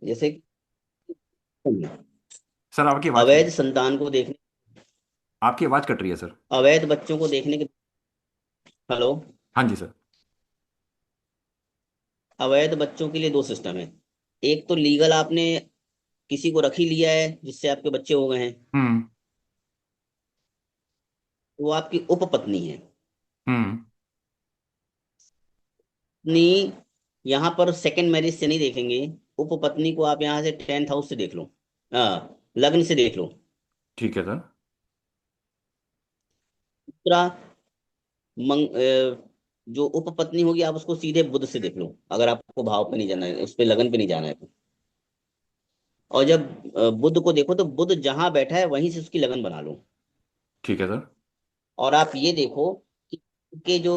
जैसे कि सर आपकी आवाज कट अवैध संतान को देखने, आपकी आवाज कट रही है सर। अवैध बच्चों को देखने के, हेलो, हाँ जी सर। अवैध बच्चों के लिए दो सिस्टम है। एक तो लीगल, आपने किसी को रख ही लिया है जिससे आपके बच्चे हो गए हैं, हम्म। तो वो आपकी उपपत्नी है। हम्म। पत्नी, यहाँ पर सेकंड मैरिज से नहीं देखेंगे। उपपत्नी को आप यहाँ से 10th हाउस से देख लो, लग्न से देख लो। ठीक है सर। दूसरा, जो उपपत्नी होगी आप उसको सीधे बुध से देख लो, अगर आपको भाव पे नहीं जाना है, उस पे लगन पे नहीं जाना है तो। और जब बुध को देखो तो बुध जहां बैठा है वहीं से उसकी लगन बना लो। ठीक है सर। और आप ये देखो कि के जो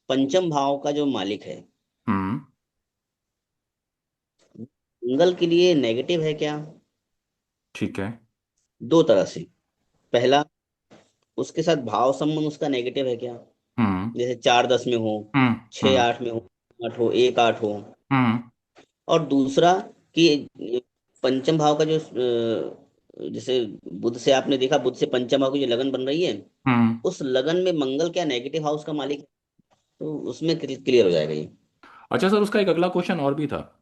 पंचम भाव का जो मालिक है, हम्म। मंगल के लिए नेगेटिव है क्या? ठीक है। दो तरह से। पहला, उसके साथ भाव संबंध उसका नेगेटिव है क्या? हम्म। जैसे 4-10 में हो, हम्म। छः हम्म। आठ में हो, 8 हो, 1-8 हो। हम्म। और दूसरा कि पंचम भाव का जो जैसे बुध से आपने देखा, बुध से पंचम भाव की जो लगन बन रही है, हम्म। उस लगन में मंगल क्या नेगेटिव हाउस का मालिक है? तो उसमें क्लियर हो जाएगा ये। अच्छा सर, उसका एक अगला क्वेश्चन और भी था।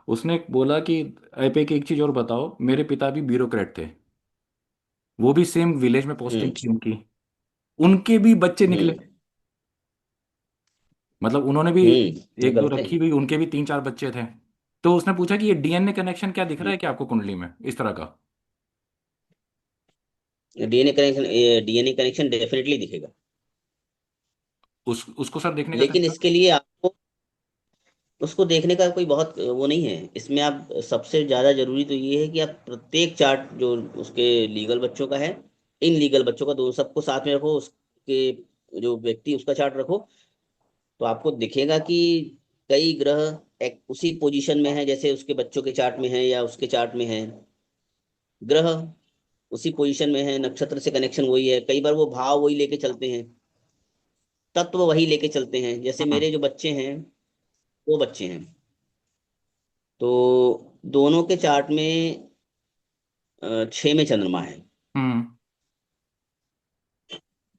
उसने बोला कि आप एक चीज और बताओ, मेरे पिता भी ब्यूरोक्रेट थे, वो भी सेम विलेज में पोस्टिंग हम्म। थी उनकी, उनके भी बच्चे निकले। हम्म। मतलब उन्होंने भी एक दो निकलते रखी हैं। हुई, उनके भी तीन चार बच्चे थे। तो उसने पूछा कि ये डीएनए कनेक्शन क्या दिख रहा हम्म। है क्या आपको कुंडली में इस तरह का। डीएनए कनेक्शन डेफिनेटली दिखेगा। उसको सर देखने का लेकिन तरीका। इसके लिए आपको उसको देखने का कोई बहुत वो नहीं है इसमें। आप सबसे ज्यादा जरूरी तो ये है कि आप प्रत्येक चार्ट जो उसके लीगल बच्चों का है, इन लीगल बच्चों का, दो सबको साथ में रखो, उसके जो व्यक्ति उसका चार्ट रखो, तो आपको दिखेगा कि कई ग्रह एक उसी पोजीशन में है जैसे उसके बच्चों के चार्ट में है या उसके चार्ट में है। ग्रह उसी पोजीशन में है, नक्षत्र से कनेक्शन वही है, कई बार वो भाव वही लेके चलते हैं, तत्व वही लेके चलते हैं। जैसे हम्म। मेरे जो बच्चे हैं, वो बच्चे हैं, तो दोनों के चार्ट में 6 में चंद्रमा है। हम्म।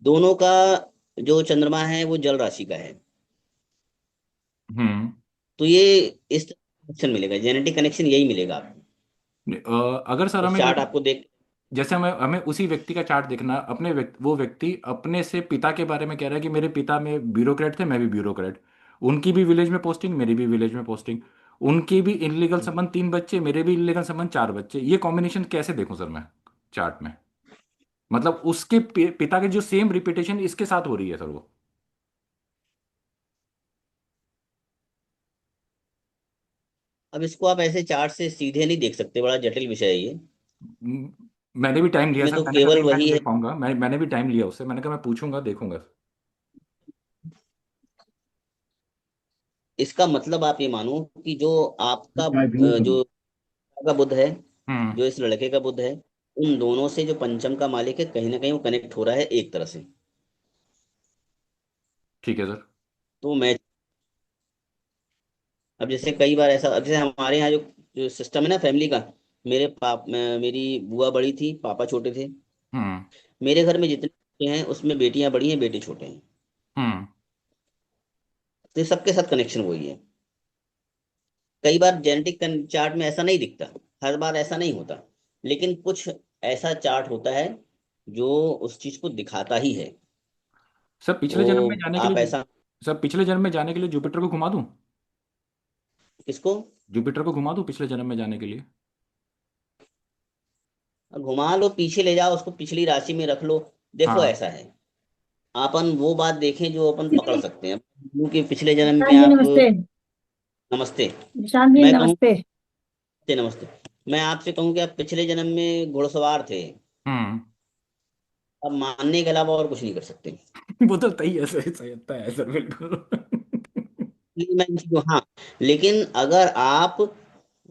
दोनों का जो चंद्रमा है वो जल राशि का है। हम्म। तो ये इस कनेक्शन मिलेगा, जेनेटिक कनेक्शन यही मिलेगा आपको। अगर सर उस हमें चार्ट जैसे आपको देख। जैसे हमें हमें उसी व्यक्ति का चार्ट देखना, वो व्यक्ति अपने से पिता के बारे में कह रहा है कि मेरे पिता में ब्यूरोक्रेट थे, मैं भी ब्यूरोक्रेट। उनकी भी विलेज में पोस्टिंग, मेरी भी विलेज में पोस्टिंग। उनके भी इनलीगल संबंध तीन बच्चे, मेरे भी इनलीगल संबंध चार बच्चे। ये कॉम्बिनेशन कैसे देखूं सर मैं चार्ट में? मतलब उसके पिता के जो सेम रिपीटेशन इसके साथ हो रही है सर वो। अब इसको आप ऐसे चार्ट से सीधे नहीं देख सकते, बड़ा जटिल विषय है ये। म- मैंने भी टाइम लिया इसमें सर, तो मैंने कहा केवल नहीं मैं नहीं वही है। देख पाऊंगा, मैंने भी टाइम लिया उससे, मैंने कहा मैं पूछूंगा देखूंगा। इसका मतलब आप ये मानो कि जो आपका मैं भी नहीं करूँ। जो का बुध है, हम्म। जो इस लड़के का बुध है, उन दोनों से जो पंचम का मालिक है, कहीं ना कहीं वो कनेक्ट हो रहा है एक तरह से। ठीक है सर। तो मैं, अब जैसे कई बार ऐसा, अब जैसे हमारे यहाँ जो सिस्टम है ना फैमिली का, मेरी बुआ बड़ी थी, पापा छोटे थे। हम्म। मेरे घर में जितने बच्चे हैं उसमें बेटियां बड़ी हैं, बेटे छोटे हैं। हम्म। तो ये सबके साथ कनेक्शन वही है। कई बार जेनेटिक चार्ट में ऐसा नहीं दिखता, हर बार ऐसा नहीं होता, लेकिन कुछ ऐसा चार्ट होता है जो उस चीज को दिखाता ही है। सर पिछले जन्म में तो जाने के आप लिए ऐसा, सर पिछले जन्म में जाने के लिए जुपिटर को घुमा दूं? किसको जुपिटर को घुमा दूं पिछले जन्म में जाने के लिए? घुमा लो, पीछे ले जाओ उसको, पिछली राशि में रख लो। देखो हाँ। ऐसा है, अपन वो बात देखें जो अपन पकड़ जी। सकते हैं। क्योंकि पिछले जन्म में निशांत जी आप, नमस्ते। नमस्ते। निशांत जी मैं कहूँ, नमस्ते। नमस्ते नमस्ते। मैं आपसे कहूँ कि आप पिछले जन्म में घुड़सवार थे, हम्म। अब मानने के अलावा और कुछ नहीं कर सकते। वो तो तही ऐसे सही होता है सर, बिल्कुल। ये मैं हाँ, लेकिन अगर आप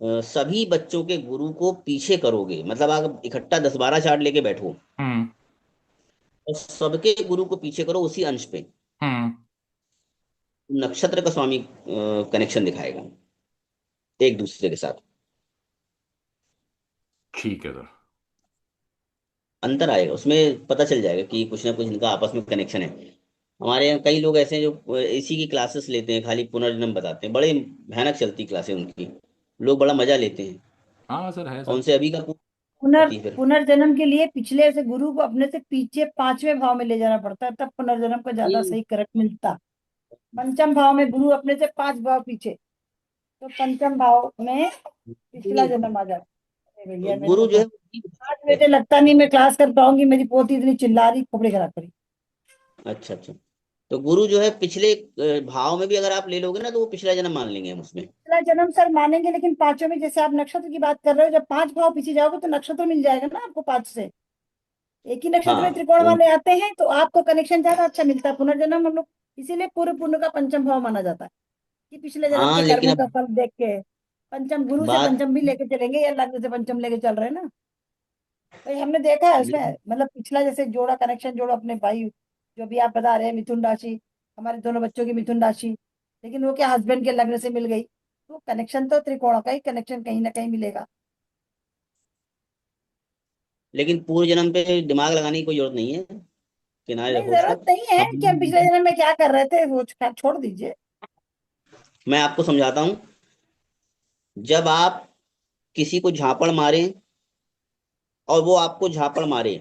सभी बच्चों के गुरु को पीछे करोगे, मतलब आप इकट्ठा 10-12 चार्ट लेके बैठो हम्म। और सबके गुरु को पीछे करो उसी अंश पे, हम्म। नक्षत्र का स्वामी कनेक्शन दिखाएगा एक दूसरे के साथ। ठीक है सर। अंतर आएगा उसमें, पता चल जाएगा कि कुछ ना कुछ इनका आपस में कनेक्शन है। हमारे यहाँ कई लोग ऐसे हैं जो इसी की क्लासेस लेते हैं, खाली पुनर्जन्म बताते हैं, बड़े भयानक चलती क्लासें उनकी, लोग बड़ा मजा लेते हैं, हाँ सर, है और सर। उनसे अभी का होती है फिर। पुनर्जन्म के लिए पिछले से गुरु को अपने से पीछे पांचवें भाव में ले जाना पड़ता है, तब पुनर्जन्म का ज्यादा ये सही करेक्ट मिलता। पंचम भाव में गुरु अपने से 5 भाव पीछे, तो पंचम भाव में पिछला ये जन्म आ जाता है। अरे भैया मेरे को गुरु जो तो है वो ठीक आज है। बेटे लगता नहीं मैं क्लास कर पाऊंगी, मेरी पोती इतनी चिल्ला रही, कपड़े खराब करी। अच्छा अच्छा। तो गुरु जो है पिछले भाव में भी अगर आप ले लोगे ना, तो वो पिछला जन्म मान लेंगे हम उसमें। पिछला जन्म सर मानेंगे, लेकिन पांचों में जैसे आप नक्षत्र की बात कर रहे हो, जब 5 भाव पीछे जाओगे तो नक्षत्र मिल जाएगा ना आपको 5 से। एक ही नक्षत्र में हाँ त्रिकोण वो। वाले आते हैं तो आपको कनेक्शन ज्यादा अच्छा मिलता है पुनर्जन्म हम लोग। इसीलिए पूर्व पुण्य का पंचम भाव माना जाता है, कि पिछले जन्म हाँ के लेकिन कर्मों का अब फल देख के पंचम गुरु से बात, पंचम भी लेके चलेंगे, या लग्न से पंचम लेके चल रहे हैं ना। भाई हमने देखा है उसमें, मतलब पिछला जैसे जोड़ा कनेक्शन जोड़ो अपने भाई, जो भी आप बता रहे हैं मिथुन राशि, हमारे दोनों बच्चों की मिथुन राशि, लेकिन वो क्या हस्बैंड के लग्न से मिल गई, तो कनेक्शन तो त्रिकोण का ही कनेक्शन कहीं ना कहीं मिलेगा। लेकिन पूर्व जन्म पे दिमाग लगाने की कोई जरूरत नहीं है, किनारे नहीं रखो उसको। जरूरत नहीं है कि हम पिछले हम जन्म में क्या कर रहे थे, वो छोड़ दीजिए। मैं आपको समझाता हूँ। जब आप किसी को झापड़ मारें और वो आपको झापड़ मारे,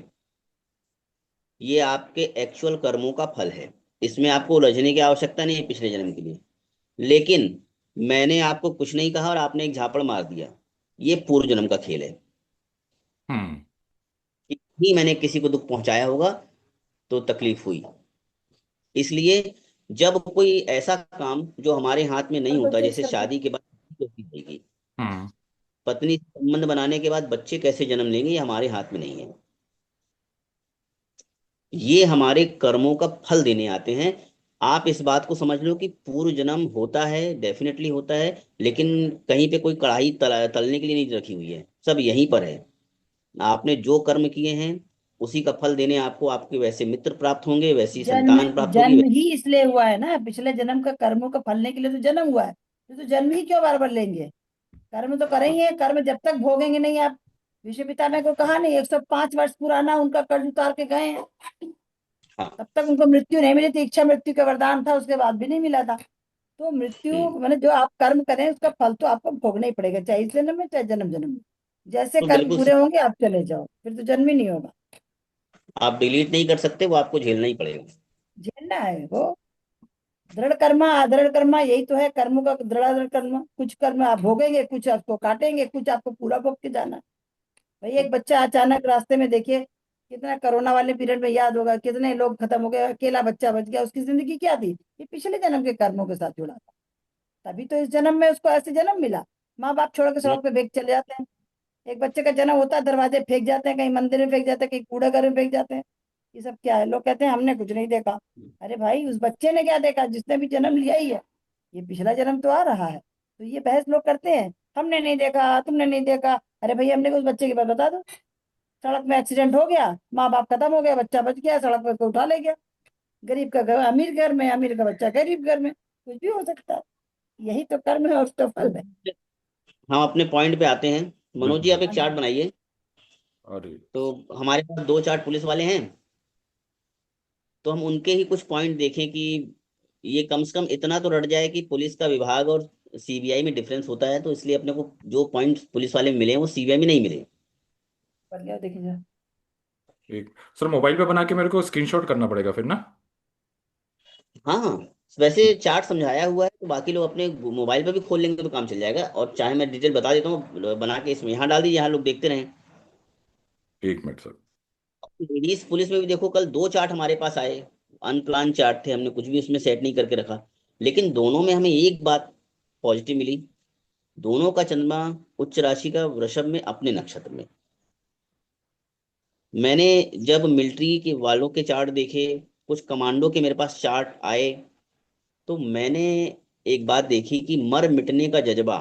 ये आपके एक्चुअल कर्मों का फल है। इसमें आपको उलझने की आवश्यकता नहीं है पिछले जन्म के लिए। लेकिन मैंने आपको कुछ नहीं कहा और आपने एक झापड़ मार दिया, ये पूर्व जन्म का खेल है। हम्म। ही मैंने किसी को दुख पहुंचाया होगा तो तकलीफ हुई। इसलिए जब कोई ऐसा काम जो हमारे हाथ में नहीं और होता, बच्चे जैसे इसका शादी के बाद होती जाएगी, हम्म। पत्नी से संबंध बनाने के बाद बच्चे कैसे जन्म लेंगे, ये हमारे हाथ में नहीं है। ये हमारे कर्मों का फल देने आते हैं। आप इस बात को समझ लो कि पूर्व जन्म होता है, डेफिनेटली होता है, लेकिन कहीं पे कोई कढ़ाई तलने के लिए नहीं रखी हुई है, सब यहीं पर है। आपने जो कर्म किए हैं उसी का फल देने आपको आपके वैसे मित्र प्राप्त होंगे, वैसी जन्म संतान प्राप्त होगी। जन्म ही इसलिए हुआ है ना, पिछले जन्म का कर्मों का फलने के लिए तो जन्म हुआ है, तो जन्म ही क्यों बार बार लेंगे। कर्म तो करेंगे, कर्म जब तक भोगेंगे नहीं आप। विश्व पिता ने को कहा नहीं, 105 वर्ष पुराना उनका कर्ज उतार के गए हैं, हाँ। तब तक उनको मृत्यु नहीं मिली थी, इच्छा मृत्यु का वरदान था, उसके बाद भी नहीं मिला था। तो मृत्यु हम्म। मैंने जो आप कर्म करें उसका फल तो आपको भोगना ही पड़ेगा, चाहे इस जन्म में चाहे जन्म जन्म में। जैसे तो कर्म बिल्कुल पूरे होंगे आप चले जाओ, फिर तो जन्म ही नहीं होगा। आप डिलीट नहीं कर सकते, वो आपको झेलना ही पड़ेगा। झेलना है वो। दृढ़ कर्मा अदृढ़ कर्मा, यही तो है कर्मों का दृढ़ दृढ़ कर्म। कुछ कर्म आप भोगेंगे, कुछ आपको काटेंगे, कुछ आपको पूरा भोग के जाना है। भाई एक बच्चा अचानक रास्ते में देखिए, कितना कोरोना वाले पीरियड में याद होगा कितने लोग खत्म हो गए, अकेला बच्चा बच गया, उसकी जिंदगी क्या थी, ये पिछले जन्म के कर्मों के साथ जुड़ा था। तभी तो इस जन्म में उसको ऐसे जन्म मिला। माँ बाप छोड़ के हम्म। सड़क पे फेंक चले जाते हैं। एक बच्चे का जन्म होता है, दरवाजे फेंक जाते हैं, कहीं मंदिर में फेंक जाते हैं, कहीं कूड़े घर में फेंक जाते हैं। ये सब क्या है, लोग कहते हैं हमने कुछ नहीं देखा। अरे भाई उस बच्चे ने क्या देखा, जिसने भी जन्म लिया ही है। ये पिछला जन्म तो आ रहा है, तो ये बहस लोग करते हैं, हमने नहीं देखा तुमने नहीं देखा। अरे भाई हमने उस बच्चे के पास बता दो, सड़क में एक्सीडेंट हो गया, माँ बाप खत्म हो गया, बच्चा बच गया, सड़क पर कोई उठा ले गया। गरीब का घर अमीर घर में, अमीर का बच्चा गरीब घर में, कुछ भी हो सकता है। यही तो कर्म है और तो फल है। हम अपने पॉइंट पे आते हैं। मनोज बिल्कुल जी, आप सर। एक हाँ चार्ट जी। बनाइए। अरे। तो हमारे पास दो चार्ट पुलिस वाले हैं, तो हम उनके ही कुछ पॉइंट देखें कि ये कम से कम इतना तो रट जाए कि पुलिस का विभाग और सीबीआई में डिफरेंस होता है, तो इसलिए अपने को जो पॉइंट पुलिस वाले में मिले हैं वो सीबीआई में नहीं मिले। कर लिया देखिए जरा। एक सर, मोबाइल पे बना के मेरे को स्क्रीनशॉट करना पड़ेगा फिर ना? हाँ हाँ। वैसे चार्ट समझाया हुआ है, तो बाकी लोग अपने मोबाइल पे भी खोल लेंगे तो काम चल जाएगा, और चाहे मैं डिटेल बता देता हूँ बना के, इसमें यहाँ डाल दीजिए, यहाँ लोग देखते रहें। एक मिनट सर। लेडीज पुलिस में भी देखो, कल दो चार्ट हमारे पास आए, अनप्लान चार्ट थे, हमने कुछ भी उसमें सेट नहीं करके रखा, लेकिन दोनों में हमें एक बात पॉजिटिव मिली। दोनों का चंद्रमा उच्च राशि का वृषभ में अपने नक्षत्र में। मैंने जब मिलिट्री के वालों के चार्ट देखे, कुछ कमांडो के मेरे पास चार्ट आए, तो मैंने एक बात देखी कि मर मिटने का जज्बा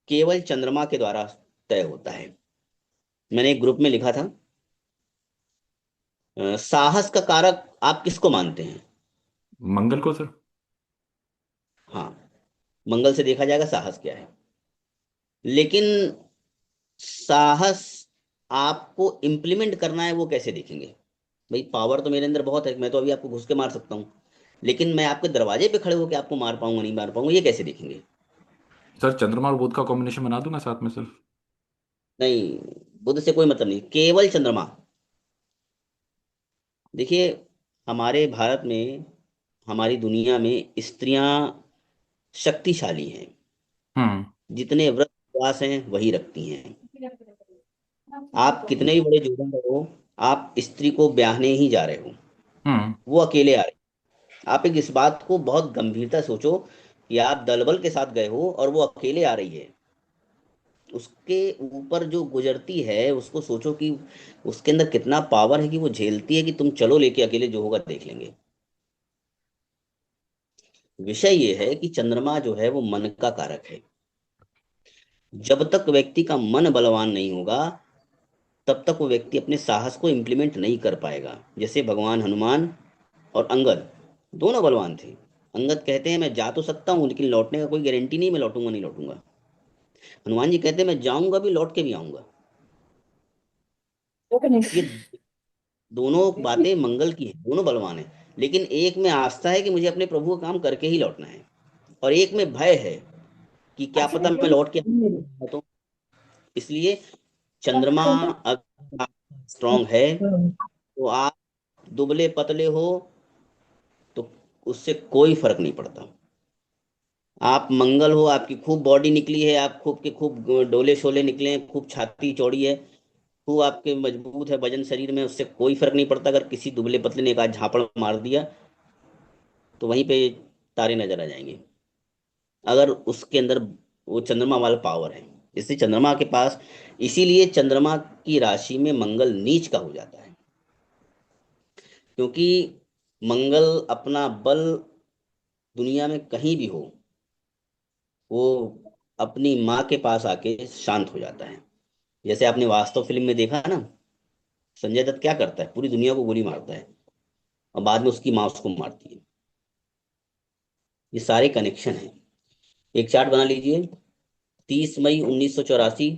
केवल चंद्रमा के द्वारा तय होता है। मैंने एक ग्रुप में लिखा था, साहस का कारक आप किसको मानते हैं? मंगल को सर। हाँ, मंगल से देखा जाएगा साहस क्या है। लेकिन साहस आपको इम्प्लीमेंट करना है, वो कैसे देखेंगे? भाई पावर तो मेरे अंदर बहुत है, मैं तो अभी आपको घुस के मार सकता हूँ, लेकिन मैं आपके दरवाजे पे खड़े होकर आपको मार पाऊंगा नहीं मार पाऊंगा, ये कैसे देखेंगे? सर चंद्रमा और बुध का कॉम्बिनेशन बना दूं ना साथ में सर? नहीं, बुद्ध से कोई मतलब नहीं, केवल चंद्रमा। देखिए, हमारे भारत में, हमारी दुनिया में स्त्रियां शक्तिशाली हैं। हम्म। जितने व्रत उपवास हैं वही रखती हैं। आप कितने भी बड़े जोधे हो, आप स्त्री को ब्याहने ही जा रहे हो, हम्म। वो अकेले आ रहे हैं। आप एक इस बात को बहुत गंभीरता से सोचो कि आप दलबल के साथ गए हो और वो अकेले आ रही है। उसके ऊपर जो गुजरती है उसको सोचो कि उसके अंदर कितना पावर है कि वो झेलती है कि तुम चलो लेके अकेले, जो होगा देख लेंगे। विषय ये है कि चंद्रमा जो है वो मन का कारक है। जब तक व्यक्ति का मन बलवान नहीं होगा, तब तक वो व्यक्ति अपने साहस को इम्प्लीमेंट नहीं कर पाएगा। जैसे भगवान हनुमान और अंगद, दोनों बलवान थे। अंगद कहते हैं मैं जा तो सकता हूँ, लेकिन लौटने का कोई गारंटी नहीं, मैं लौटूंगा नहीं लौटूंगा। हनुमान जी कहते हैं मैं जाऊंगा भी, लौट के भी आऊंगा। तो नहीं। ये दोनों बातें मंगल की हैं, दोनों बलवान हैं। लेकिन एक में आस्था है कि मुझे अपने प्रभु का काम करके ही लौटना है, और एक में भय है कि क्या पता मैं लौट के तो। इसलिए चंद्रमा अगर स्ट्रांग है, तो आप दुबले पतले हो तो उससे कोई फर्क नहीं पड़ता। आप मंगल हो, आपकी खूब बॉडी निकली है, आप खूब के खूब डोले शोले निकले हैं, खूब छाती चौड़ी है, खूब आपके मजबूत है वजन शरीर में, उससे कोई फर्क नहीं पड़ता। अगर किसी दुबले पतले ने एक आध झापड़ मार दिया तो वहीं पे तारे नजर आ जाएंगे, अगर उसके अंदर वो चंद्रमा वाला पावर है। इससे चंद्रमा के पास, इसीलिए चंद्रमा की राशि में मंगल नीच का हो जाता है, क्योंकि मंगल अपना बल दुनिया में कहीं भी हो, वो अपनी माँ के पास आके शांत हो जाता है। जैसे आपने वास्तव फिल्म में देखा ना, संजय दत्त क्या करता है, पूरी दुनिया को गोली मारता है और बाद में उसकी माँ उसको मारती है। ये सारे कनेक्शन है। एक चार्ट बना लीजिए, 30 मई 1984।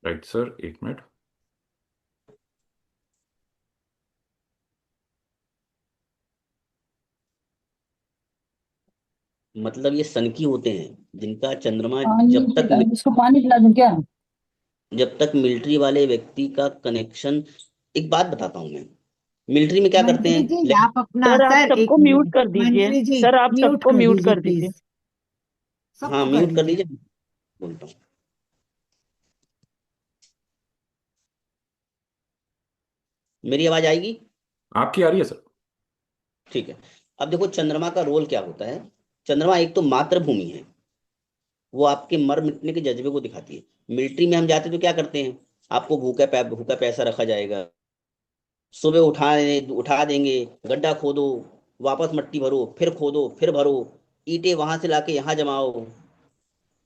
राइट सर, एक मिनट। मतलब ये सन की होते हैं जिनका चंद्रमा, पानी जब तक, इसको पानी पिला दूं क्या? जब तक मिलिट्री वाले व्यक्ति का कनेक्शन। एक बात बताता हूँ मैं, मिलिट्री में क्या करते मंत्री हैं, जी आप अपना सर आप सर एक सबको म्यूट मिनट। कर दीजिए। मंत्री जी सर आप म्यूट सबको कर म्यूट दीजिए कर दीजिए। प्लीज। हाँ सबको कर म्यूट कर दीजिए। दीजिए, बोलता हूँ। मेरी आवाज आएगी? आपकी आ रही है सर? ठीक है। अब देखो चंद्रमा का रोल क्या होता है। चंद्रमा एक तो मातृभूमि है, वो आपके मर मिटने के जज्बे को दिखाती है। मिलिट्री में हम जाते तो क्या करते हैं, आपको भूखा प्यासा रखा जाएगा, सुबह उठा देंगे, गड्ढा खोदो, वापस मट्टी भरो, फिर खोदो, फिर भरो, ईंटें वहां से लाके यहाँ जमाओ,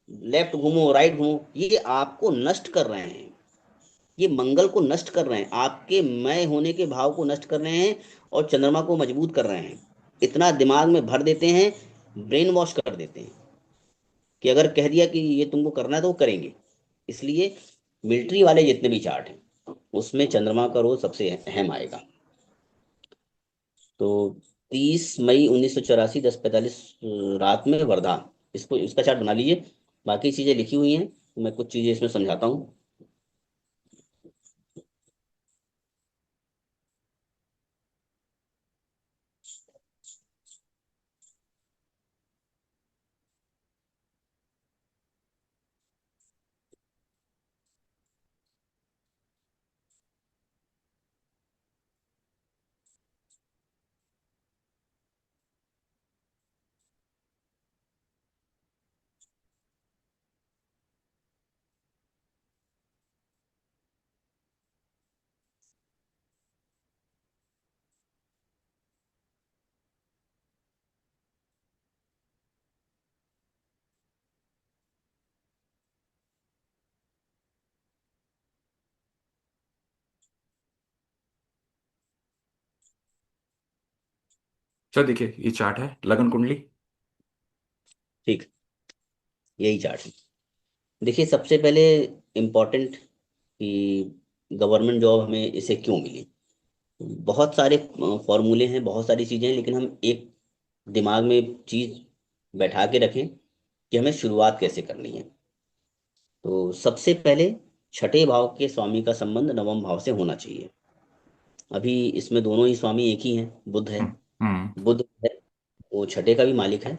लेफ्ट घूमो राइट घूमो, ये आपको नष्ट कर रहे हैं। ये मंगल को नष्ट कर रहे हैं, आपके मैं होने के भाव को नष्ट कर रहे हैं, और चंद्रमा को मजबूत कर रहे हैं। इतना दिमाग में भर देते हैं, ब्रेन वॉश कर देते हैं कि अगर कह दिया कि ये तुमको करना है तो वो करेंगे। इसलिए मिलिट्री वाले जितने भी चार्ट हैं उसमें चंद्रमा का रोल सबसे अहम आएगा। तो 30 मई 1984 10:45 रात में वर्धा, इसको इसका चार्ट बना लीजिए। बाकी चीजें लिखी हुई हैं, मैं कुछ चीजें इसमें समझाता हूँ। सर देखिए, ये चार्ट है लगन कुंडली। ठीक। यही चार्ट है। देखिए, सबसे पहले इम्पोर्टेंट कि गवर्नमेंट जॉब हमें इसे क्यों मिली। बहुत सारे फॉर्मूले हैं, बहुत सारी चीज़ें हैं, लेकिन हम एक दिमाग में चीज़ बैठा के रखें कि हमें शुरुआत कैसे करनी है। तो सबसे पहले छठे भाव के स्वामी का संबंध नवम भाव से होना चाहिए। अभी इसमें दोनों ही स्वामी एक ही हैं, बुध है। हम्म। हम्म। बुध है, वो छठे का भी मालिक है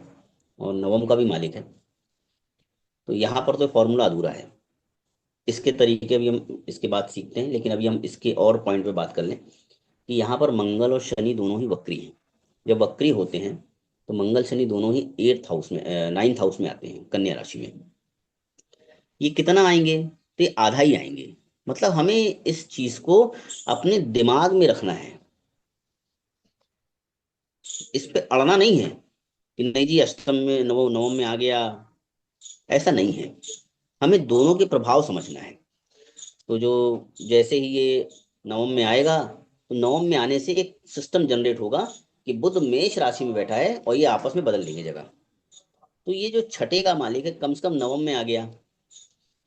और नवम का भी मालिक है। तो यहाँ पर तो फॉर्मूला अधूरा है। इसके तरीके भी हम इसके बाद सीखते हैं, लेकिन अभी हम इसके और पॉइंट पे बात कर लें कि यहाँ पर मंगल और शनि दोनों ही वक्री हैं। जब वक्री होते हैं तो मंगल शनि दोनों ही 8th हाउस में, 9th हाउस में आते हैं, कन्या राशि में। ये कितना आएंगे? तो ये आधा ही आएंगे। मतलब हमें इस चीज को अपने दिमाग में रखना है, इस पे अड़ना नहीं है कि नहीं जी अष्टम में नवम नवम में आ गया। ऐसा नहीं है, हमें दोनों के प्रभाव समझना है। तो जो जैसे ही ये नवम में आएगा, तो नवम में आने से एक सिस्टम जनरेट होगा कि बुध मेष राशि में बैठा है और ये आपस में बदल लेंगे जगह। तो ये जो छठे का मालिक है कम से कम नवम में आ गया।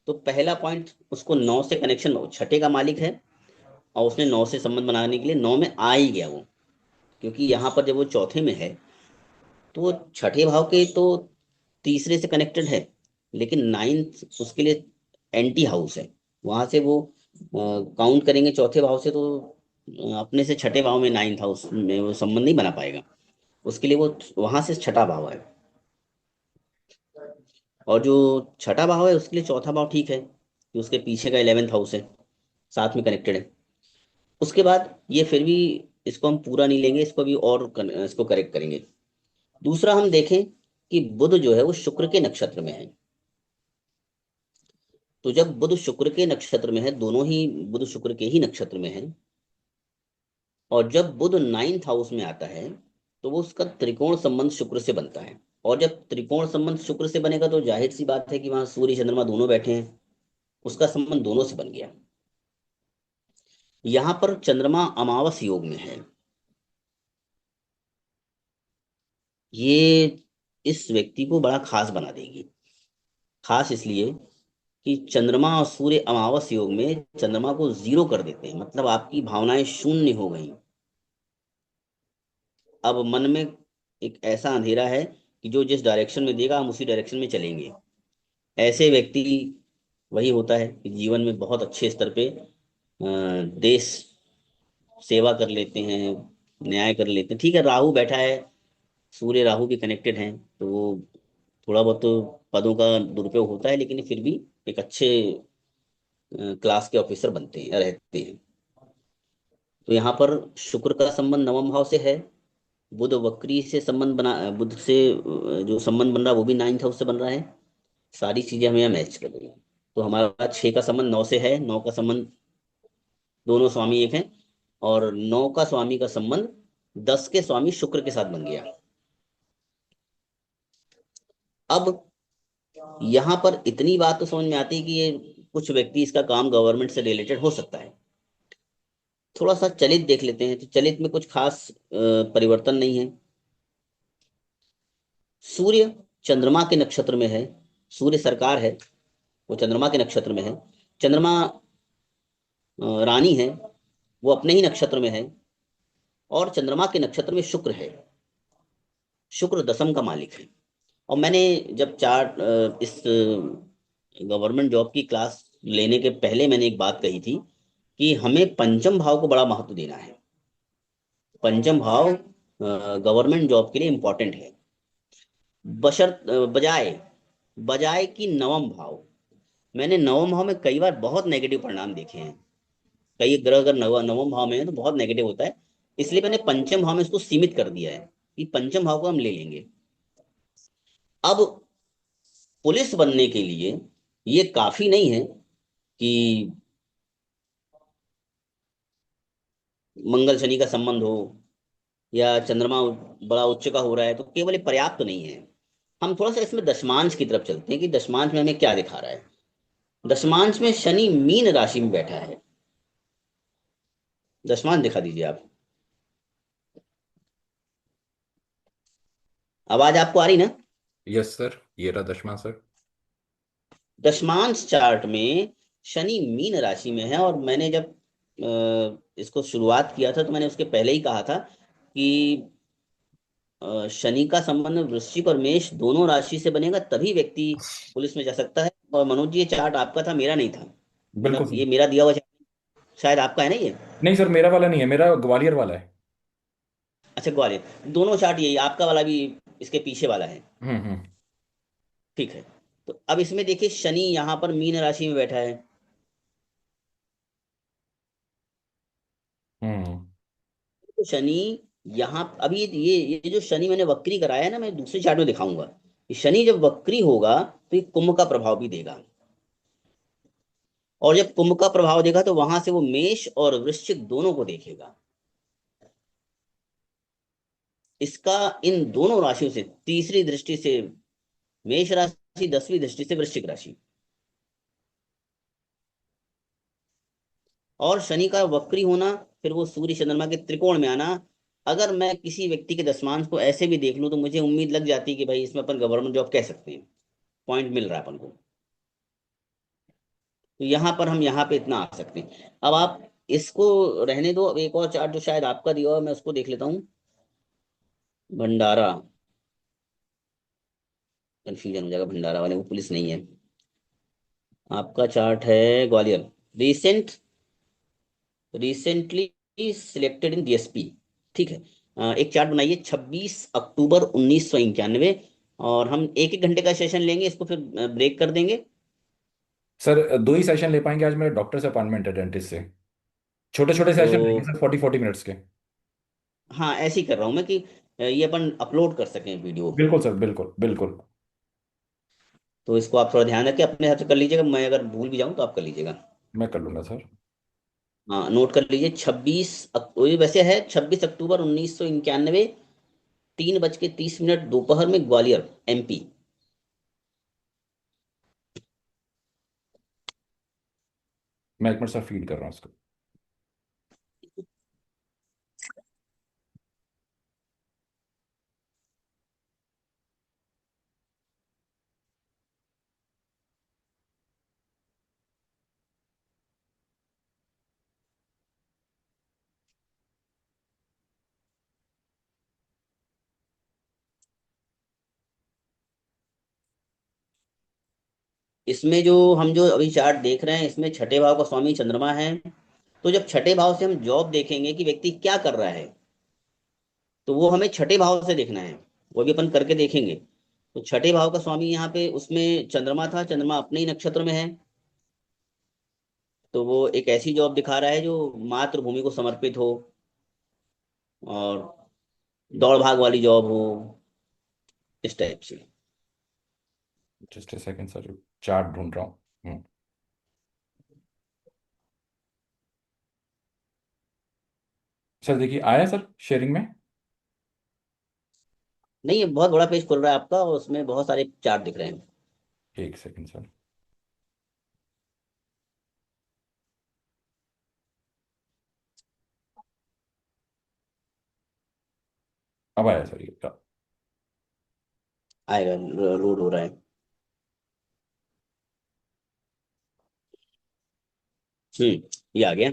तो पहला पॉइंट, उसको नौ से कनेक्शन, छठे का मालिक है और उसने नौ से संबंध बनाने के लिए नौ में आ ही गया वो। क्योंकि यहाँ पर जब वो चौथे में है तो वो छठे भाव के तो तीसरे से कनेक्टेड है, लेकिन नाइन्थ उसके लिए एंटी हाउस है। वहां से वो काउंट करेंगे चौथे भाव से, तो अपने से छठे भाव में, 9th हाउस में वो संबंध नहीं बना पाएगा। उसके लिए वो वहां से छठा भाव है। और जो छठा भाव है उसके लिए चौथा भाव ठीक है कि उसके पीछे का 11th हाउस है, साथ में कनेक्टेड है। उसके बाद ये फिर भी, इसको हम पूरा नहीं लेंगे, इसको भी और इसको करेक्ट करेंगे। दूसरा हम देखें कि बुध जो है वो शुक्र के नक्षत्र में है। तो जब बुध शुक्र के नक्षत्र में है, दोनों ही बुध शुक्र के ही नक्षत्र में है, और जब बुध 9th हाउस में आता है तो वो उसका त्रिकोण संबंध शुक्र से बनता है। और जब त्रिकोण संबंध शुक्र से बनेगा तो जाहिर सी बात है कि वहां सूर्य चंद्रमा दोनों बैठे हैं, उसका संबंध दोनों से बन गया। यहां पर चंद्रमा अमावस योग में है। ये इस व्यक्ति को बड़ा खास बना देगी। खास इसलिए कि चंद्रमा और सूर्य अमावस योग में चंद्रमा को जीरो कर देते हैं, मतलब आपकी भावनाएं शून्य हो गई। अब मन में एक ऐसा अंधेरा है कि जो जिस डायरेक्शन में देगा हम उसी डायरेक्शन में चलेंगे। ऐसे व्यक्ति वही होता है कि जीवन में बहुत अच्छे स्तर पे देश सेवा कर लेते हैं, न्याय कर लेते हैं। ठीक है, राहु बैठा है, सूर्य राहु भी कनेक्टेड हैं, तो वो थोड़ा बहुत तो पदों का दुरुपयोग होता है, लेकिन फिर भी एक अच्छे क्लास के ऑफिसर बनते हैं, रहते हैं। तो यहाँ पर शुक्र का संबंध नवम भाव से है। बुध वक्री से संबंध बना, बुध से जो संबंध बन रहा है वो भी 9th हाउस से बन रहा है। सारी चीजें हमें यहाँ मैच कर रही हैं। तो हमारा 6 का संबंध 9 से है, 9 का संबंध, दोनों स्वामी एक हैं। और 9 का स्वामी का संबंध 10 के स्वामी शुक्र के साथ बन गया। अब यहाँ पर इतनी बात तो समझ में आती है कि ये कुछ व्यक्ति, इसका काम गवर्नमेंट से रिलेटेड हो सकता है। थोड़ा सा चलित देख लेते हैं। तो चलित में कुछ खास परिवर्तन नहीं है। सूर्य चंद्रमा के नक्षत्र में है, सूर्य सरकार है, वो चंद्रमा के नक्षत्र में है। चंद्रमा रानी है, वो अपने ही नक्षत्र में है। और चंद्रमा के नक्षत्र में शुक्र है, शुक्र दशम का मालिक है। और मैंने जब चार्ट इस गवर्नमेंट जॉब की क्लास लेने के पहले मैंने एक बात कही थी कि हमें पंचम भाव को बड़ा महत्व देना है। पंचम भाव गवर्नमेंट जॉब के लिए इंपॉर्टेंट है। बशर्त बजाय बजाय कि नवम भाव, मैंने नवम भाव में कई बार बहुत नेगेटिव परिणाम देखे हैं। कई ग्रह अगर नवम भाव में है तो बहुत नेगेटिव होता है। इसलिए मैंने पंचम भाव में इसको सीमित कर दिया है कि पंचम भाव को हम ले लेंगे। अब पुलिस बनने के लिए ये काफी नहीं है कि मंगल शनि का संबंध हो या चंद्रमा बड़ा उच्च का हो रहा है, तो केवल ये पर्याप्त तो नहीं है। हम थोड़ा सा इसमें दशमांश की तरफ चलते हैं कि दशमांश में हमें क्या दिखा रहा है। दशमांश में शनि मीन राशि में बैठा है। दशमांश दिखा दीजिए आप। आवाज आपको आ रही ना? यस सर, ये रहा दशमा सर। दशमांश चार्ट में शनि मीन राशि में है, और मैंने जब इसको शुरुआत किया था तो मैंने उसके पहले ही कहा था कि शनि का संबंध वृश्चिक और मेष दोनों राशि से बनेगा, तभी व्यक्ति पुलिस में जा सकता है। और मनोज जी, ये चार्ट आपका था, मेरा नहीं था। बिल्कुल मतलब सर। ये मेरा दिया हुआ चार्ट शायद आपका है ना ये। नहीं सर, मेरा वाला नहीं है, मेरा ग्वालियर वाला है। अच्छा, ग्वालियर दोनों चार्ट यही, आपका वाला भी इसके पीछे वाला है। हम्म। ठीक है। तो अब इसमें देखिए, शनि यहाँ पर मीन राशि में बैठा है। हम्म। तो शनि यहाँ अभी ये जो शनि मैंने वक्री कराया है ना, मैं दूसरे चार्ट में दिखाऊंगा कि शनि जब वक्री होगा तो ये कुंभ का प्रभाव भी देगा। और जब कुंभ का प्रभाव देगा तो वहां से वो मेष और वृश्चिक दोनों को देखेगा। इसका इन दोनों राशियों से तीसरी दृष्टि से मेष राशि, 10वीं दृष्टि से वृश्चिक राशि। और शनि का वक्री होना, फिर वो सूर्य चंद्रमा के त्रिकोण में आना। अगर मैं किसी व्यक्ति के दशमांश को ऐसे भी देख लूं तो मुझे उम्मीद लग जाती है कि भाई इसमें अपन गवर्नमेंट जॉब कह सकते हैं, पॉइंट मिल रहा है अपन को। तो यहाँ पर हम यहाँ पे इतना आ सकते हैं। अब आप इसको रहने दो, अब एक और चार्ट जो शायद आपका दिया हुआ है मैं उसको देख लेता हूँ। भंडारा, कंफ्यूजन हो जाएगा, भंडारा वाले वो पुलिस नहीं है। आपका चार्ट है Gwalior. Recent recently selected in DSP. ठीक है। एक चार्ट बनाइए, 26 अक्टूबर 1991। और हम एक एक घंटे का सेशन लेंगे, इसको फिर ब्रेक कर देंगे। सर 2 ही सेशन ले पाएंगे आज, मेरे डॉक्टर से अपॉइंटमेंट है डेंटिस्ट से। छोटे छोटे तो सेशन लेंगे सर, 40-40 मिनट्स के। हाँ, ऐसे ही कर रहा हूँ मैं कि ये अपन अपलोड कर सकें वीडियो को। बिल्कुल सर, बिल्कुल बिल्कुल। तो इसको आप थोड़ा ध्यान रखें, अपने हाथ से कर लीजिएगा, मैं अगर भूल भी जाऊँ तो आप कर लीजिएगा। मैं कर लूंगा सर। हाँ, नोट कर लीजिए। ये वैसे है 26 अक्टूबर 1991, 3:30 दोपहर में, ग्वालियर एमपी। मैं एक मिनट सर फीड कर रहा हूँ इसको। इसमें जो हम जो अभी चार्ट देख रहे हैं, इसमें छठे भाव का स्वामी चंद्रमा है। तो जब छठे भाव से हम जॉब देखेंगे कि व्यक्ति क्या कर रहा है, तो वो हमें छठे भाव से देखना है। वो भी अपन करके देखेंगे। तो छठे भाव का स्वामी यहाँ पे उसमें चंद्रमा था, चंद्रमा अपने ही नक्षत्र में है। तो वो एक ऐसी जॉब दिखा रहा है जो मातृभूमि को समर्पित हो, और दौड़ भाग वाली जॉब हो, इस टाइप से। Just a second sir, chart ढूंढ रहा हूँ। सर देखिए, आया सर शेयरिंग में। नहीं, ये बहुत बड़ा पेज खुल रहा है आपका, और उसमें बहुत सारे चार्ट दिख रहे हैं। एक सेकंड सर। अब आया सर ये। आएगा, लोड हो रहा है। ये आ गया।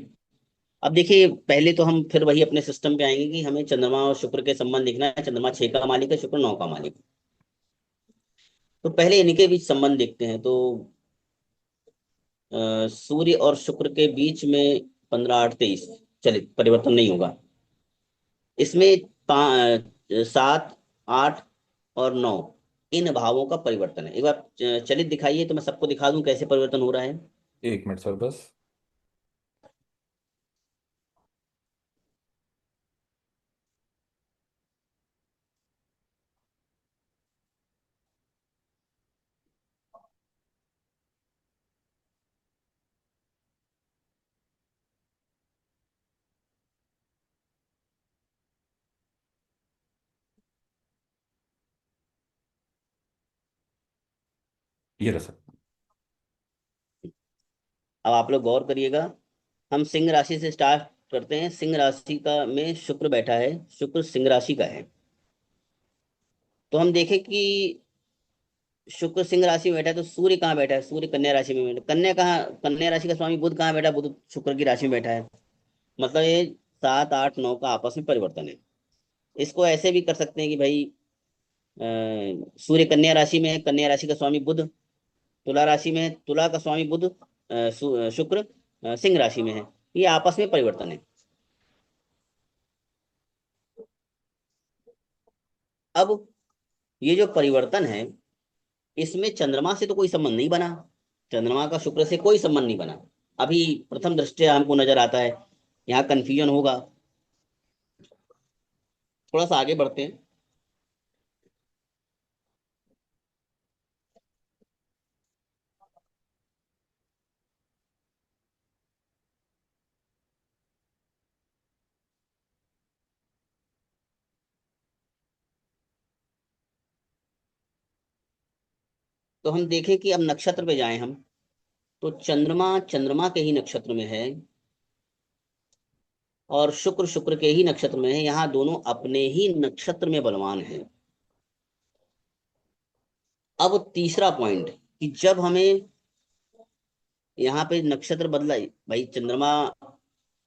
अब देखिए, पहले तो हम फिर वही अपने सिस्टम पे आएंगे कि हमें चंद्रमा और शुक्र के संबंध देखना है। चंद्रमा 6 का मालिक है, शुक्र 9 का मालिक है। तो पहले इनके बीच संबंध देखते हैं। तो सूर्य और शुक्र के बीच में 15, 8, 23, चलिए परिवर्तन नहीं होगा इसमें। 7, 8 और 9, इन भावों का परिवर्तन है। एक बार चलित दिखाइए तो मैं सबको दिखा दूं कैसे परिवर्तन हो रहा है। एक मिनट सर बस। ये रहा सर। अब आप लोग गौर करिएगा। हम सिंह राशि से स्टार्ट करते हैं। सिंह राशि का में शुक्र बैठा है, शुक्र सिंह राशि का है। तो हम देखें कि शुक्र सिंह राशि में बैठा है तो सूर्य कहाँ बैठा है? सूर्य कन्या राशि में बैठा, कन्या कहाँ, कन्या राशि का स्वामी बुध कहाँ बैठा है? बुध शुक्र की राशि में बैठा है। मतलब ये 7 8 9 का आपस में परिवर्तन है। इसको ऐसे भी कर सकते हैं कि भाई सूर्य कन्या राशि में है, कन्या राशि का स्वामी बुध तुला राशि में है, तुला का स्वामी बुध शुक्र सिंह राशि में है। ये आपस में परिवर्तन है। अब ये जो परिवर्तन है, इसमें चंद्रमा से तो कोई संबंध नहीं बना, चंद्रमा का शुक्र से कोई संबंध नहीं बना। अभी प्रथम दृष्टया हमको नजर आता है, यहाँ कंफ्यूजन होगा। थोड़ा सा आगे बढ़ते हैं। तो हम देखें कि अब नक्षत्र पे जाएं हम, तो चंद्रमा चंद्रमा के ही नक्षत्र में है, और शुक्र शुक्र के ही नक्षत्र में है। यहाँ दोनों अपने ही नक्षत्र में बलवान है। अब तीसरा पॉइंट, कि जब हमें यहाँ पे नक्षत्र बदला, भाई चंद्रमा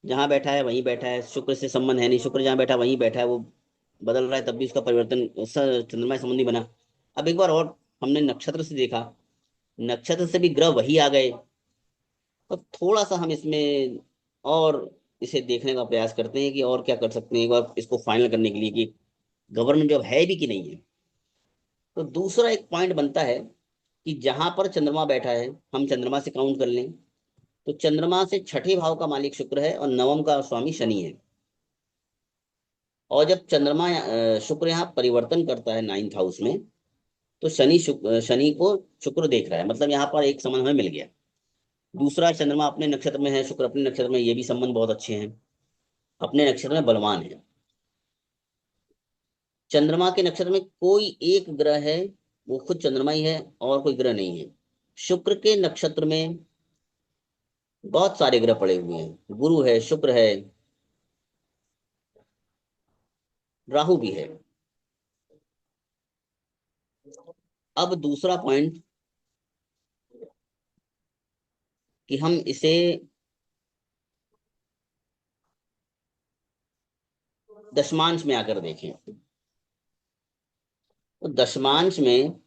जहाँ बैठा है वहीं बैठा है, शुक्र से संबंध है नहीं, शुक्र जहाँ बैठा है वहीं बैठा है, वो बदल रहा है तब भी उसका परिवर्तन चंद्रमा से संबंध नहीं बना। अब एक बार और हमने नक्षत्र से देखा, नक्षत्र से भी ग्रह वही आ गए। तो थोड़ा सा हम इसमें और इसे देखने का प्रयास करते हैं कि और क्या कर सकते हैं, एक बार इसको फाइनल करने के लिए कि गवर्नमेंट जॉब है भी कि नहीं है। तो दूसरा एक पॉइंट बनता है कि जहां पर चंद्रमा बैठा है, हम चंद्रमा से काउंट कर लें, तो चंद्रमा से छठे भाव का मालिक शुक्र है और नवम का स्वामी शनि है। और जब चंद्रमा शुक्र यहाँ परिवर्तन करता है 9th हाउस में, तो शनि को शुक्र देख रहा है, मतलब यहाँ पर एक संबंध हमें मिल गया। दूसरा, चंद्रमा अपने नक्षत्र में है, शुक्र अपने नक्षत्र में, ये भी संबंध बहुत अच्छे हैं, अपने नक्षत्र में बलवान है। चंद्रमा के नक्षत्र में कोई एक ग्रह है, वो खुद चंद्रमा ही है और कोई ग्रह नहीं है। शुक्र के नक्षत्र में बहुत सारे ग्रह पड़े हुए हैं, गुरु है, शुक्र है, राहु भी है। अब दूसरा पॉइंट, कि हम इसे दशमांश में आकर देखें, तो दशमांश में,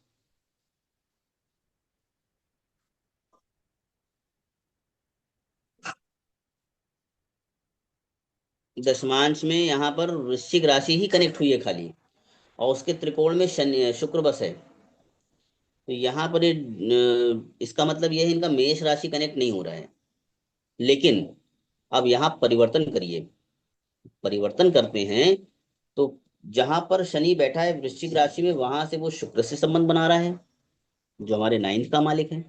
दशमांश में यहाँ पर वृश्चिक राशि ही कनेक्ट हुई है खाली, और उसके त्रिकोण में शनि शुक्र बस है। तो यहाँ पर ये इसका मतलब ये है, इनका मेष राशि कनेक्ट नहीं हो रहा है। लेकिन अब यहाँ परिवर्तन करिए, परिवर्तन करते हैं, तो जहां पर शनि बैठा है वृश्चिक राशि में, वहां से वो शुक्र से संबंध बना रहा है, जो हमारे 9th का मालिक है।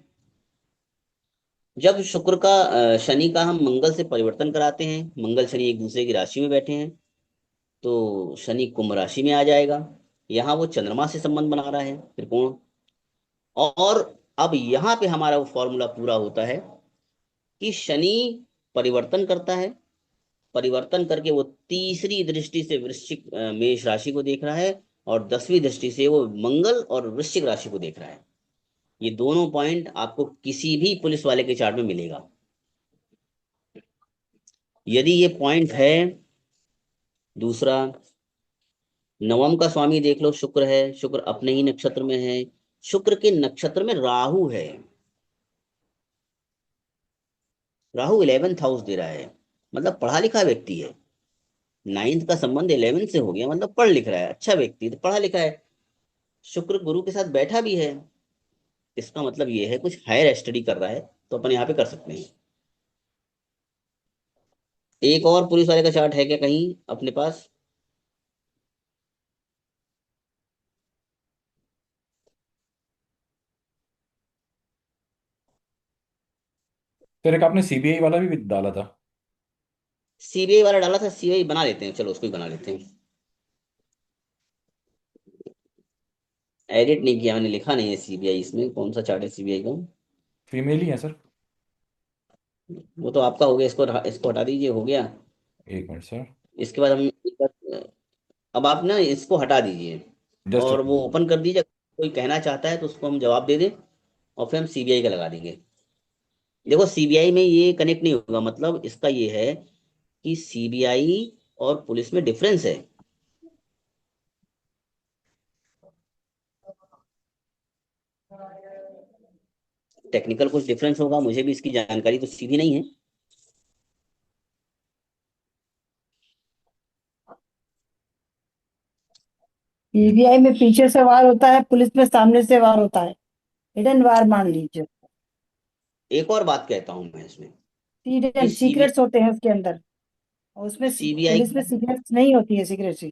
जब शुक्र का शनि का हम मंगल से परिवर्तन कराते हैं, मंगल शनि एक दूसरे की राशि में बैठे हैं, तो शनि कुंभ राशि में आ जाएगा। यहाँ वो चंद्रमा से संबंध बना रहा है, त्रिकोण। और अब यहाँ पे हमारा वो फॉर्मूला पूरा होता है कि शनि परिवर्तन करता है, परिवर्तन करके वो तीसरी दृष्टि से वृश्चिक मेष राशि को देख रहा है, और 10वीं दृष्टि से वो मंगल और वृश्चिक राशि को देख रहा है। ये दोनों पॉइंट आपको किसी भी पुलिस वाले के चार्ट में मिलेगा। यदि ये पॉइंट है, दूसरा, नवम का स्वामी देख लो, शुक्र है, शुक्र अपने ही नक्षत्र में है, शुक्र के नक्षत्र में राहु है, राहु 11th हाउस दे रहा है, मतलब पढ़ा लिखा व्यक्ति है। 9th का संबंध 11th से हो गया, मतलब पढ़ लिख रहा है, अच्छा व्यक्ति तो पढ़ा लिखा है। शुक्र गुरु के साथ बैठा भी है, इसका मतलब ये है कुछ हायर स्टडी कर रहा है, तो अपन यहाँ पे कर सकते हैं। एक और पुलिस वाले का चार्ट है क्या कहीं अपने पास? फिर एक आपने सीबीआई वाला भी डाला था। सीबीआई वाला डाला था, सीबीआई बना लेते हैं, चलो उसको ही बना लेते हैं। एडिट नहीं किया मैंने, लिखा नहीं है सीबीआई, इसमें कौन सा चार्ट है सीबीआई का? फीमेल ही है सर। वो तो आपका हो गया, इसको हटा दीजिए, हो गया। एक मिनट सर। इसके बाद हम, अब आप ना इसको हटा दीजिए जस्ट। और वो ओपन कर दीजिए। कोई कहना चाहता है तो उसको हम जवाब दे दें और फिर हम सीबीआई का लगा देंगे। देखो सीबीआई में ये कनेक्ट नहीं होगा, मतलब इसका ये है कि सीबीआई और पुलिस में डिफरेंस है। टेक्निकल कुछ डिफरेंस होगा, मुझे भी इसकी जानकारी तो सीधी नहीं है। सीबीआई में पीछे से वार होता है, पुलिस में सामने से वार होता है, हिडन वार मान लीजिए। एक और बात कहता हूं मैं इसमें कि हिडन सीक्रेट्स होते हैं उसके अंदर, और उसमें सीबीआई पुलिस में सीक्रेट्स नहीं होती है, सीक्रेसी।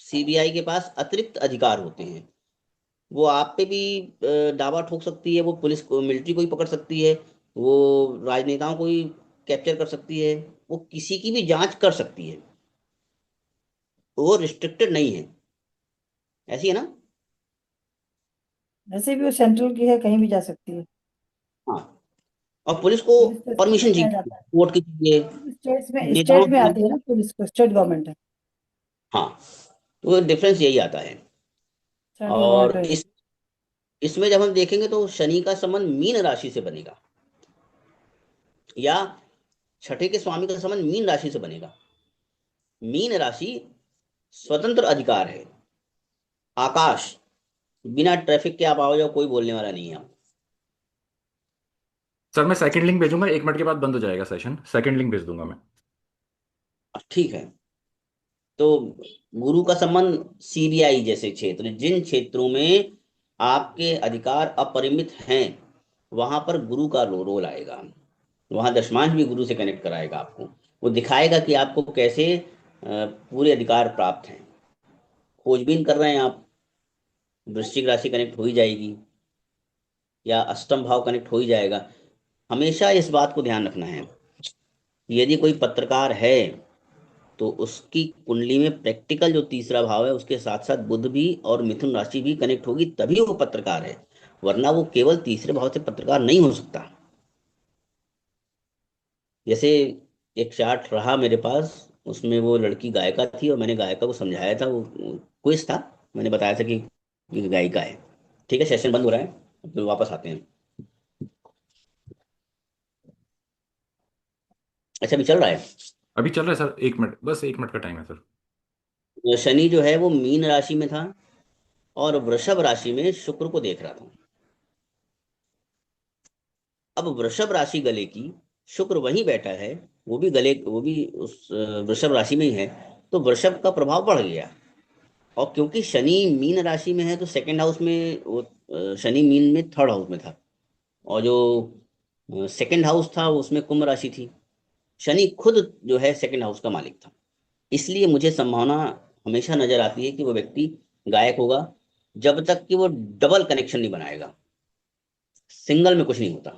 सीबीआई के पास अतिरिक्त अधिकार होते हैं। वो आप पे भी दावा ठोक सकती है, वो पुलिस को, मिलिट्री को ही पकड़ सकती है, वो राजनेताओं को ही कैप्चर कर सकती है, वो किसी की भी जांच कर सकती है। वो रिस्ट्रिक्टेड नहीं है, ऐसी है ना। वैसे भी वो सेंट्रल की है, कहीं भी जा सकती है। हाँ, और पुलिस को पुलिस तो परमिशन स्टेट में आ चाहिए, जाता है। कोर्ट की चाहिए, नेताओं स्टेट में की। आती है ना पुलिस, को स्टेट गवर्नमेंट है, हाँ, तो डिफरेंस यही आता है। सेंट्रल गवर्नमेंट और है। इसमें जब हम देखेंगे तो शनि का संबंध मीन राशि से बनेगा, या छठे के स्वामी का संबंध मीन राशि से बनेगा। मीन राशि स्वतंत्र अधिकार है, आकाश, बिना ट्रैफिक के आप आओ जाओ, कोई बोलने वाला नहीं है। सर मैं सेकंड लिंक भेजूंगा, 1 मिनट के बाद बंद हो जाएगा सेशन, सेकंड लिंक भेज दूंगा मैं। ठीक है। तो गुरु का संबंध सीबीआई जैसे क्षेत्र, जिन क्षेत्रों में आपके अधिकार अपरिमित हैं, वहां पर गुरु का रोल आएगा। वहां दशमांश भी गुरु से कनेक्ट कराएगा आपको। वो दिखाएगा कि आपको कैसे पूरे अधिकार प्राप्त हैं। खोजबीन कर रहे हैं आप, वृश्चिक राशि कनेक्ट हो ही जाएगी, या अष्टम भाव कनेक्ट हो ही जाएगा। हमेशा इस बात को ध्यान रखना है, यदि कोई पत्रकार है तो उसकी कुंडली में प्रैक्टिकल जो तीसरा भाव है उसके साथ साथ बुध भी और मिथुन राशि भी कनेक्ट होगी, तभी वो पत्रकार है। वरना वो केवल तीसरे भाव से पत्रकार नहीं हो सकता। जैसे एक चार्ट रहा मेरे पास, उसमें वो लड़की गायिका थी और मैंने गायिका को समझाया था, वो क्विज था, मैंने बताया था कि ये गायिका है। ठीक है, सेशन बंद हो रहा है, फिर वापस आते हैं। अच्छा, अभी चल रहा है। अभी चल रहा है सर, 1 मिनट, बस 1 मिनट का टाइम है सर। शनि जो है वो मीन राशि में था और वृषभ राशि में शुक्र को देख रहा था। अब वृषभ राशि गले की, शुक्र वहीं बैठा है, वो भी गले, वो भी उस वृषभ राशि में ही है, तो वृषभ का प्रभाव बढ़ गया। और क्योंकि शनि मीन राशि में है तो सेकंड हाउस में वो, शनि मीन में थर्ड हाउस में था, और जो सेकंड हाउस था उसमें कुंभ राशि थी। शनि खुद जो है सेकंड हाउस का मालिक था। इसलिए मुझे संभावना हमेशा नजर आती है कि वो व्यक्ति गायक होगा, जब तक कि वो डबल कनेक्शन नहीं बनाएगा। सिंगल में कुछ नहीं होता।